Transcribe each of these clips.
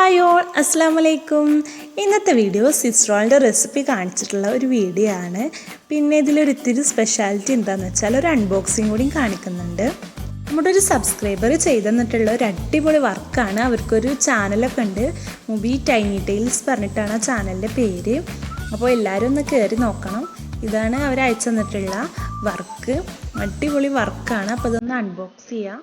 Hi all, അസ്സാം വലൈക്കും. ഇന്നത്തെ വീഡിയോ സ്വിസ്റോളിൻ്റെ റെസിപ്പി കാണിച്ചിട്ടുള്ള ഒരു വീഡിയോ ആണ്. പിന്നെ ഇതിലൊരു ഇത്തിരി സ്പെഷ്യാലിറ്റി എന്താണെന്ന് വെച്ചാൽ ഒരു അൺബോക്സിങ് കൂടി കാണിക്കുന്നുണ്ട്. നമ്മുടെ ഒരു സബ്സ്ക്രൈബർ ചെയ്തെന്നിട്ടുള്ള ഒരു അടിപൊളി വർക്കാണ്. അവർക്കൊരു ചാനലൊക്കെ ഉണ്ട്, മുബി ടൈനി ടെയിൽസ് പറഞ്ഞിട്ടാണ് ആ ചാനലിൻ്റെ പേര്. അപ്പോൾ എല്ലാവരും ഒന്ന് കയറി നോക്കണം. ഇതാണ് അവർ അയച്ചു തന്നിട്ടുള്ള വർക്ക്, അടിപൊളി വർക്കാണ്. അപ്പോൾ ഇതൊന്ന് അൺബോക്സ് ചെയ്യാം.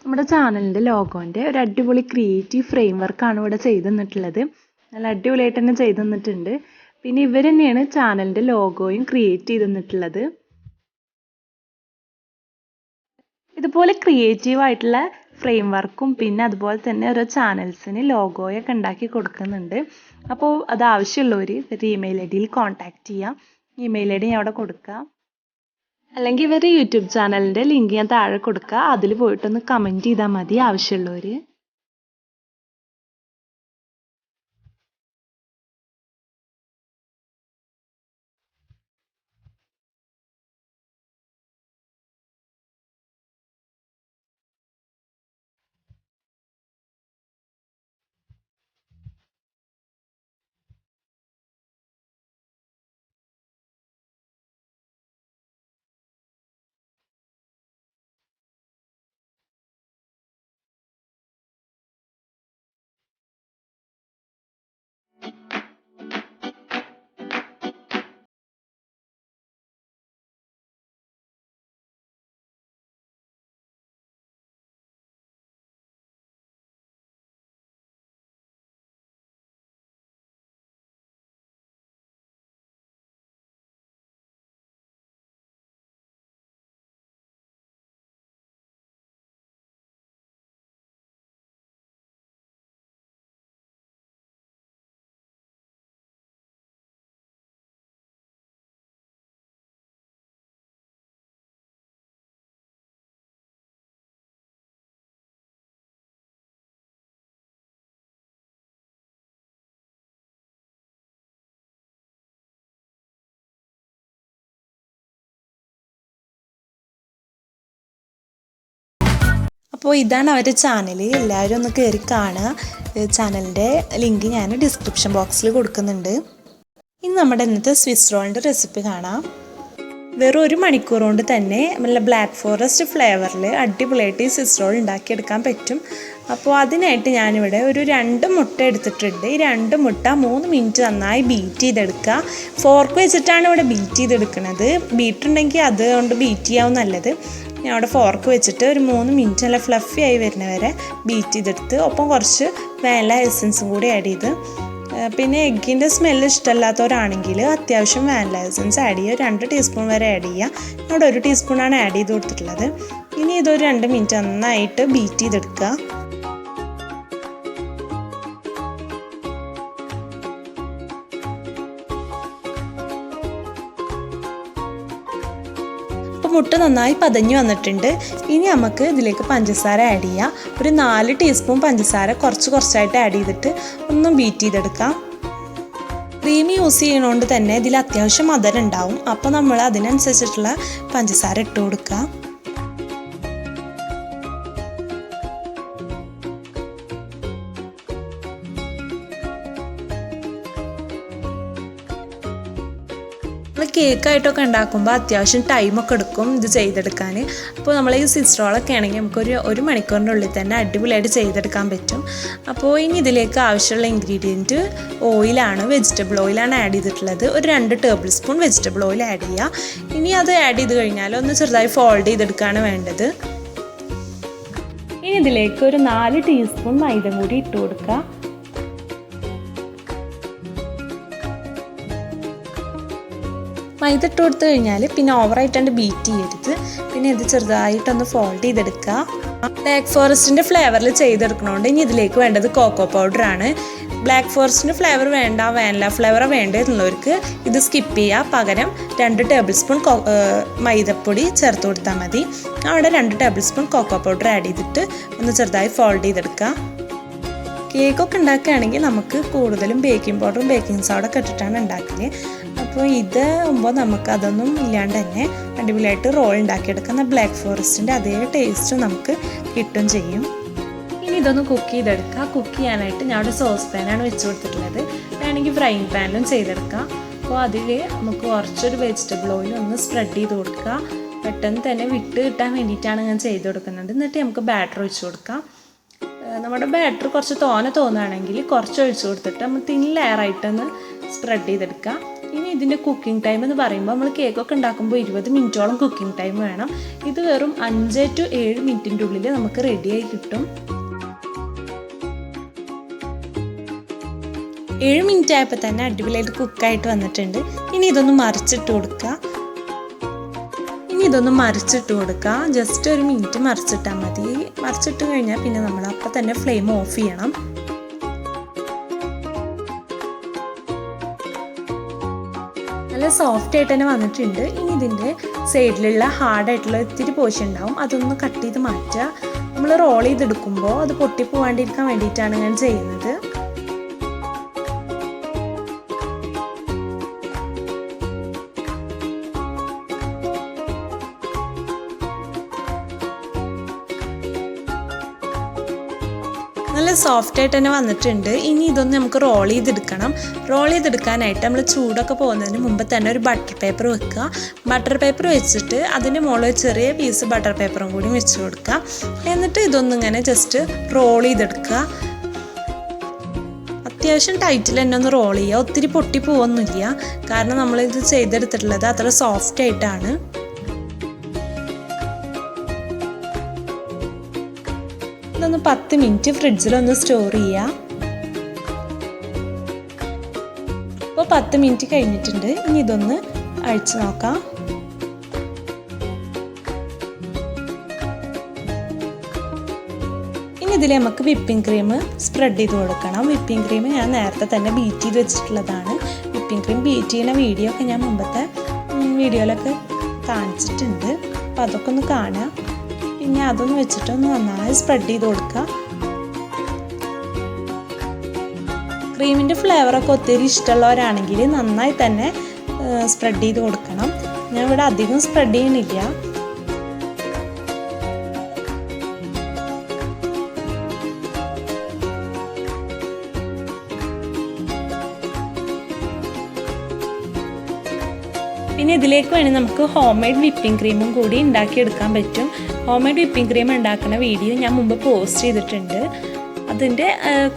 നമ്മുടെ ചാനലിൻ്റെ ലോഗോൻ്റെ ഒരു അടിപൊളി ക്രിയേറ്റീവ് ഫ്രെയിം വർക്കാണ് ഇവിടെ ചെയ്തു തന്നിട്ടുള്ളത്. നല്ല അടിപൊളിയായിട്ട് തന്നെ ചെയ്തു തന്നിട്ടുണ്ട്. പിന്നെ ഇവർ തന്നെയാണ് ചാനലിൻ്റെ ലോഗോയും ക്രിയേറ്റ് ചെയ്ത് തന്നിട്ടുള്ളത്. ഇതുപോലെ ക്രിയേറ്റീവായിട്ടുള്ള ഫ്രെയിം വർക്കും പിന്നെ അതുപോലെ തന്നെ ഓരോ ചാനൽസിന് ലോഗോയൊക്കെ ഉണ്ടാക്കി കൊടുക്കുന്നുണ്ട്. അപ്പോൾ അത് ആവശ്യമുള്ളവർ ഒരു ഇമെയിൽ ഐ ഡിയിൽ കോൺടാക്റ്റ് ചെയ്യാം. ഇമെയിൽ ഐ ഡി ഞാൻ അവിടെ കൊടുക്കാം. അല്ലെങ്കിൽ ഇവർ യൂട്യൂബ് ചാനലിൻ്റെ ലിങ്ക് ഞാൻ താഴെ കൊടുക്കുക, അതിൽ പോയിട്ടൊന്ന് കമൻറ്റ് ചെയ്താൽ മതി ആവശ്യമുള്ളവർ. അപ്പോൾ ഇതാണ് അവരുടെ ചാനൽ, എല്ലാവരും ഒന്ന് കയറി കാണുക. ചാനലിൻ്റെ ലിങ്ക് ഞാൻ ഡിസ്ക്രിപ്ഷൻ ബോക്സിൽ കൊടുക്കുന്നുണ്ട്. ഇനി നമ്മുടെ ഇന്നത്തെ സ്വിസ്റോളിൻ്റെ റെസിപ്പി കാണാം. വെറും 1 മണിക്കൂർ കൊണ്ട് തന്നെ നല്ല ബ്ലാക്ക് ഫോറസ്റ്റ് ഫ്ലേവറിൽ അടിപൊളിയായിട്ട് ഈ സ്വിസ്റോൾ ഉണ്ടാക്കിയെടുക്കാൻ പറ്റും. അപ്പോൾ അതിനായിട്ട് ഞാനിവിടെ ഒരു 2 മുട്ട എടുത്തിട്ടുണ്ട്. ഈ 2 മുട്ട 3 മിനിറ്റ് നന്നായി ബീറ്റ് ചെയ്തെടുക്കുക. ഫോർക്ക് വെച്ചിട്ടാണ് ഇവിടെ ബീറ്റ് ചെയ്തെടുക്കുന്നത്. ബീറ്റുണ്ടെങ്കിൽ അതുകൊണ്ട് ബീറ്റ് ചെയ്യാവും നല്ലത്. ഞാൻ അവിടെ ഫോർക്ക് വെച്ചിട്ട് ഒരു 3 മിനിറ്റ് നല്ല ഫ്ലഫി ആയി വരുന്നവരെ ബീറ്റ് ചെയ്തെടുത്ത് ഒപ്പം കുറച്ച് വാനില എസൻസും കൂടി ആഡ് ചെയ്ത്, പിന്നെ എഗ്ഗിൻ്റെ സ്മെല്ല് ഇഷ്ടമല്ലാത്തവരാണെങ്കിൽ അത്യാവശ്യം വാനില എസൻസ് ആഡ് ചെയ്യുക. 2 ടീസ്പൂൺ വരെ ആഡ് ചെയ്യുക. അവിടെ 1 ടീസ്പൂണാണ് ആഡ് ചെയ്ത് കൊടുത്തിട്ടുള്ളത്. ഇനി ഇതൊരു 2 മിനിറ്റ് നന്നായിട്ട് ബീറ്റ് ചെയ്തെടുക്കുക. മുട്ട നന്നായി പതഞ്ഞു വന്നിട്ടുണ്ട്. ഇനി നമുക്ക് ഇതിലേക്ക് പഞ്ചസാര ആഡ് ചെയ്യാം. ഒരു 4 ടീസ്പൂൺ പഞ്ചസാര കുറച്ചായിട്ട് ആഡ് ചെയ്തിട്ട് ഒന്ന് ബീറ്റ് ചെയ്തെടുക്കാം. ക്രീം യൂസ് ചെയ്യണോണ്ട് തന്നെ ഇതിൽ അത്യാവശ്യം മധുരം ഉണ്ടാവും. അപ്പോൾ നമ്മൾ അതിനനുസരിച്ചിട്ടുള്ള പഞ്ചസാര ഇട്ട് കൊടുക്കുക. കേക്കായിട്ടൊക്കെ ഉണ്ടാക്കുമ്പോൾ അത്യാവശ്യം ടൈമൊക്കെ എടുക്കും ഇത് ചെയ്തെടുക്കാൻ. അപ്പോൾ നമ്മൾ ഈ സ്വിസ്റോളൊക്കെ ആണെങ്കിൽ നമുക്കൊരു 1 മണിക്കൂറിൻ്റെ ഉള്ളിൽ തന്നെ അടിപൊളിയായിട്ട് ചെയ്തെടുക്കാൻ പറ്റും. അപ്പോൾ ഇനി ഇതിലേക്ക് ആവശ്യമുള്ള ഇൻഗ്രീഡിയൻറ്റ് ഓയിലാണ്, വെജിറ്റബിൾ ഓയിലാണ് ആഡ് ചെയ്തിട്ടുള്ളത്. ഒരു 2 table spoon vegetable oil add ചെയ്യുക. ഇനി അത് ആഡ് ചെയ്ത് കഴിഞ്ഞാൽ ഒന്ന് ചെറുതായി ഫോൾഡ് ചെയ്തെടുക്കുകയാണ് വേണ്ടത്. ഇനി ഇതിലേക്ക് ഒരു 4 ടീസ്പൂൺ മൈദ കൂടി ഇട്ട് കൊടുക്കുക. മൈദ ഇട്ട് കൊടുത്തു കഴിഞ്ഞാൽ പിന്നെ ഓവറായിട്ടാണ്ട് ബീറ്റ് ചെയ്യരുത്. പിന്നെ ഇത് ചെറുതായിട്ടൊന്ന് ഫോൾഡ് ചെയ്തെടുക്കുക. ബ്ലാക്ക് ഫോറസ്റ്റിൻ്റെ ഫ്ലേവറിൽ ചെയ്തെടുക്കണോണ്ട് ഇനി ഇതിലേക്ക് വേണ്ടത് കോക്കോ പൗഡറാണ്. ബ്ലാക്ക് ഫോറസ്റ്റിൻ്റെ ഫ്ലേവർ വേണ്ട, വാനില ഫ്ലേവർ വേണ്ടതെന്നുള്ളവർക്ക് ഇത് സ്കിപ്പ് ചെയ്യുക. പകരം 2 ടേബിൾ സ്പൂൺ മൈദപ്പൊടി ചേർത്ത് കൊടുത്താൽ മതി. അവിടെ 2 table spoon coco powder add ചെയ്തിട്ട് ഒന്ന് ചെറുതായി ഫോൾഡ് ചെയ്തെടുക്കുക. കേക്കൊക്കെ ഉണ്ടാക്കുകയാണെങ്കിൽ നമുക്ക് കൂടുതലും ബേക്കിംഗ് പൗഡറും ബേക്കിംഗ് സോഡ ഒക്കെ ഇട്ടിട്ടാണ് ഉണ്ടാക്കല്. അപ്പോൾ ഇത് ആകുമ്പോൾ നമുക്ക് അതൊന്നും ഇല്ലാണ്ട് തന്നെ അടിപൊളിയായിട്ട് റോൾ ഉണ്ടാക്കിയെടുക്കുന്ന ബ്ലാക്ക് ഫോറസ്റ്റിൻ്റെ അതേ ടേസ്റ്റും നമുക്ക് കിട്ടും ചെയ്യും. ഇനി ഇതൊന്ന് കുക്ക് ചെയ്തെടുക്കുക. കുക്ക് ചെയ്യാനായിട്ട് ഞാൻ ഒരു സോസ് പാനാണ് വെച്ച് കൊടുത്തിട്ടുള്ളത്. വേണമെങ്കിൽ ഫ്രൈങ് പാനിലും ചെയ്തെടുക്കാം. അപ്പോൾ അതിൽ നമുക്ക് കുറച്ചൊരു വെജിറ്റബിൾ ഓയിൽ ഒന്ന് സ്പ്രെഡ് ചെയ്ത് കൊടുക്കുക. പെട്ടെന്ന് തന്നെ വിട്ട് കിട്ടാൻ വേണ്ടിയിട്ടാണ് ഞാൻ ചെയ്ത് കൊടുക്കുന്നത്. എന്നിട്ട് നമുക്ക് ബാറ്റർ ഒഴിച്ച് കൊടുക്കാം. നമ്മുടെ ബാറ്റർ കുറച്ച് തോന്നുകയാണെങ്കിൽ കുറച്ച് ഒഴിച്ച് കൊടുത്തിട്ട് നമ്മൾ തിൻ ലെയറായിട്ടൊന്ന് സ്പ്രെഡ് ചെയ്തെടുക്കുക. ഇനി ഇതിൻ്റെ കുക്കിംഗ് ടൈം എന്ന് പറയുമ്പോൾ നമ്മൾ കേക്കൊക്കെ ഉണ്ടാക്കുമ്പോൾ 20 മിനിറ്റോളം കുക്കിംഗ് ടൈം വേണം. ഇത് വെറും 5 to 7 മിനിറ്റിൻ്റെ ഉള്ളിൽ നമുക്ക് റെഡിയായി കിട്ടും. 7 മിനിറ്റ് ആയപ്പോൾ തന്നെ അടിപൊളിയായിട്ട് കുക്കായിട്ട് വന്നിട്ടുണ്ട്. ഇനി ഇതൊന്ന് മറിച്ചിട്ട് കൊടുക്കുക. ജസ്റ്റ് 1 മിനിറ്റ് മറിച്ചിട്ടാൽ മതി. മറിച്ചിട്ട് കഴിഞ്ഞാൽ പിന്നെ നമ്മൾ അപ്പം തന്നെ ഫ്ലെയിം ഓഫ് ചെയ്യണം. നല്ല സോഫ്റ്റ് ആയിട്ട് തന്നെ വന്നിട്ടുണ്ട്. ഇനി ഇതിൻ്റെ സൈഡിലുള്ള ഹാർഡായിട്ടുള്ള ഇത്തിരി പോർഷൻ ഉണ്ടാവും, അതൊന്ന് കട്ട് ചെയ്ത് മാറ്റുക. നമ്മൾ റോൾ ചെയ്തെടുക്കുമ്പോൾ അത് പൊട്ടിപ്പോവാണ്ടിരിക്കാൻ വേണ്ടിയിട്ടാണ് ഞാൻ ചെയ്യുന്നത്. നല്ല സോഫ്റ്റ് ആയിട്ട് തന്നെ വന്നിട്ടുണ്ട്. ഇനി ഇതൊന്ന് നമുക്ക് റോൾ ചെയ്തെടുക്കണം. റോൾ ചെയ്തെടുക്കാനായിട്ട് നമ്മൾ ചൂടൊക്കെ പോകുന്നതിന് മുമ്പ് തന്നെ ഒരു ബട്ടർ പേപ്പർ വെക്കുക. ബട്ടർ പേപ്പർ വെച്ചിട്ട് അതിൻ്റെ മുകളിൽ ചെറിയ പീസ് ബട്ടർ പേപ്പറും കൂടി വെച്ച് കൊടുക്കുക. എന്നിട്ട് ഇതൊന്നിങ്ങനെ ജസ്റ്റ് റോൾ ചെയ്തെടുക്കുക. അത്യാവശ്യം ടൈറ്റിൽ തന്നെ ഒന്ന് റോൾ ചെയ്യുക. ഒത്തിരി പൊട്ടി പോകുന്നില്ല, കാരണം നമ്മളിത് ചെയ്തെടുത്തിട്ടുള്ളത് അത്ര സോഫ്റ്റ് ആയിട്ടാണ്. ഇതൊന്ന് 10 മിനിറ്റ് ഫ്രിഡ്ജിലൊന്ന് സ്റ്റോർ ചെയ്യുക. ഇപ്പോൾ 10 മിനിറ്റ് കഴിഞ്ഞിട്ടുണ്ട്. ഇനി ഇതൊന്ന് അഴിച്ച് നോക്കാം. ഇനി ഇതിൽ നമുക്ക് വിപ്പിംഗ് ക്രീം സ്പ്രെഡ് ചെയ്ത് കൊടുക്കണം. വിപ്പിംഗ് ക്രീം ഞാൻ നേരത്തെ തന്നെ ബീറ്റ് ചെയ്ത് വെച്ചിട്ടുള്ളതാണ്. വിപ്പിംഗ് ക്രീം ബീറ്റ് ചെയ്യുന്ന വീഡിയോ ഒക്കെ ഞാൻ മുമ്പത്തെ വീഡിയോയിലൊക്കെ കാണിച്ചിട്ടുണ്ട്. അപ്പോൾ അതൊക്കെ ഒന്ന് കാണുക. പിന്നെ അതൊന്ന് വെച്ചിട്ടൊന്ന് നന്നായി സ്പ്രെഡ് ചെയ്ത് കൊടുക്കുക. ക്രീമിൻ്റെ ഫ്ലേവറൊക്കെ ഒത്തിരി ഇഷ്ടമുള്ളവരാണെങ്കിൽ നന്നായി തന്നെ സ്പ്രെഡ് ചെയ്ത് കൊടുക്കണം. ഞാൻ ഇവിടെ അധികം സ്പ്രെഡ് ചെയ്യണില്ല. പിന്നെ ഇതിലേക്ക് വേണമെങ്കിൽ നമുക്ക് ഹോം മെയ്ഡ് വിപ്പിംഗ് ക്രീമും കൂടി ഉണ്ടാക്കിയെടുക്കാൻ പറ്റും. ഹോം മെയ്ഡ് വിപ്പിംഗ് ക്രീം ഉണ്ടാക്കുന്ന വീഡിയോ ഞാൻ മുമ്പ് പോസ്റ്റ് ചെയ്തിട്ടുണ്ട്. അതിൻ്റെ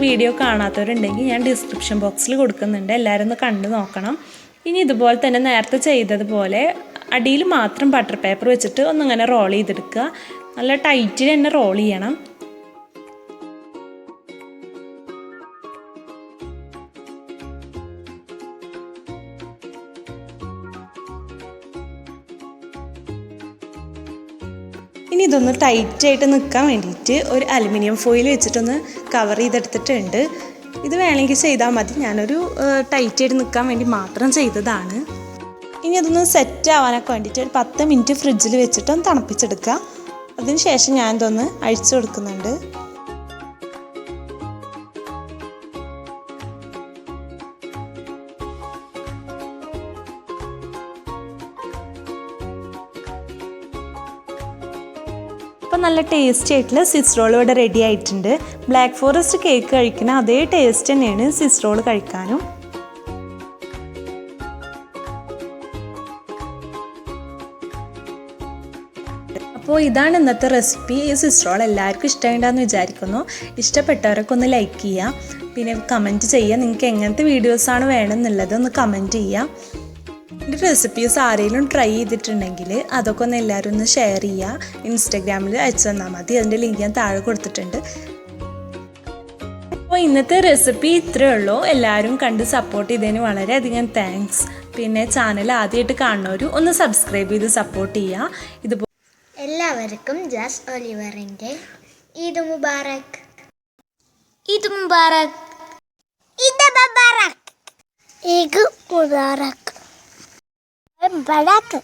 വീഡിയോ കാണാത്തവരുണ്ടെങ്കിൽ ഞാൻ ഡിസ്ക്രിപ്ഷൻ ബോക്സിൽ കൊടുക്കുന്നുണ്ട്. എല്ലാവരും ഒന്ന് കണ്ടു നോക്കണം. ഇനി ഇതുപോലെ തന്നെ നേരത്തെ ചെയ്തതുപോലെ അടിയിൽ മാത്രം ബട്ടർ പേപ്പർ വെച്ചിട്ട് ഒന്നിങ്ങനെ റോൾ ചെയ്തെടുക്കുക. നല്ല ടൈറ്റിൽ തന്നെ റോൾ ചെയ്യണം. ഇനി ഇതൊന്ന് ടൈറ്റായിട്ട് നിൽക്കാൻ വേണ്ടിയിട്ട് ഒരു അലുമിനിയം ഫോയിൽ വെച്ചിട്ടൊന്ന് കവർ ചെയ്തെടുത്തിട്ടുണ്ട്. ഇത് വേണമെങ്കിൽ ചെയ്താൽ മതി. ഞാനൊരു ടൈറ്റായിട്ട് നിൽക്കാൻ വേണ്ടി മാത്രം ചെയ്തതാണ്. ഇനി അതൊന്ന് സെറ്റ് ആവാനൊക്കെ വേണ്ടിയിട്ട് ഒരു 10 മിനിറ്റ് ഫ്രിഡ്ജിൽ വെച്ചിട്ടൊന്ന് തണുപ്പിച്ചെടുക്കുക. അതിന് ശേഷം ഞാൻ ഇതൊന്ന് അഴിച്ചു കൊടുക്കുന്നുണ്ട്. അപ്പോൾ നല്ല ടേസ്റ്റി ആയിട്ടുള്ള സ്വിസ് ഇവിടെ റെഡി ആയിട്ടുണ്ട്. ബ്ലാക്ക് ഫോറസ്റ്റ് കേക്ക് കഴിക്കുന്ന അതേ ടേസ്റ്റ് തന്നെയാണ് സ്വിസ് കഴിക്കാനും. അപ്പോൾ ഇതാണ് ഇന്നത്തെ റെസിപ്പി. ഈ സ്വിസ് റോൾ എല്ലാവർക്കും ഇഷ്ടമുണ്ടാകുമെന്ന് വിചാരിക്കുന്നു. ഇഷ്ടപ്പെട്ടവരൊക്കെ ഒന്ന് ലൈക്ക് ചെയ്യുക. പിന്നെ കമൻറ്റ് ചെയ്യുക. നിങ്ങൾക്ക് എങ്ങനത്തെ വീഡിയോസാണ് വേണമെന്നുള്ളത് ഒന്ന് കമൻറ്റ് ചെയ്യുക. എൻ്റെ റെസിപ്പീസ് ആരെങ്കിലും ട്രൈ ചെയ്തിട്ടുണ്ടെങ്കിൽ അതൊക്കെ ഒന്ന് എല്ലാവരും ഒന്ന് ഷെയർ ചെയ്യുക. ഇൻസ്റ്റാഗ്രാമിൽ അയച്ചു തന്നാൽ മതി. അതിൻ്റെ ലിങ്ക് ഞാൻ താഴെ കൊടുത്തിട്ടുണ്ട്. അപ്പോൾ ഇന്നത്തെ റെസിപ്പി ഇത്രയേ ഉള്ളൂ. എല്ലാവരും കണ്ട് സപ്പോർട്ട് ചെയ്തതിന് വളരെയധികം താങ്ക്സ്. പിന്നെ ചാനൽ ആദ്യമായിട്ട് കാണുന്നവർ ഒന്ന് സബ്സ്ക്രൈബ് ചെയ്ത് സപ്പോർട്ട് ചെയ്യുക. ഇതുപോലെ എല്ലാവർക്കും ജാസ് ഒലിവറിൻ്റെ ഈദ് മുബാറക്. ഈദ് മുബാറക്. ഈദ് മുബാറക്. ഈദ് മുബാറക്.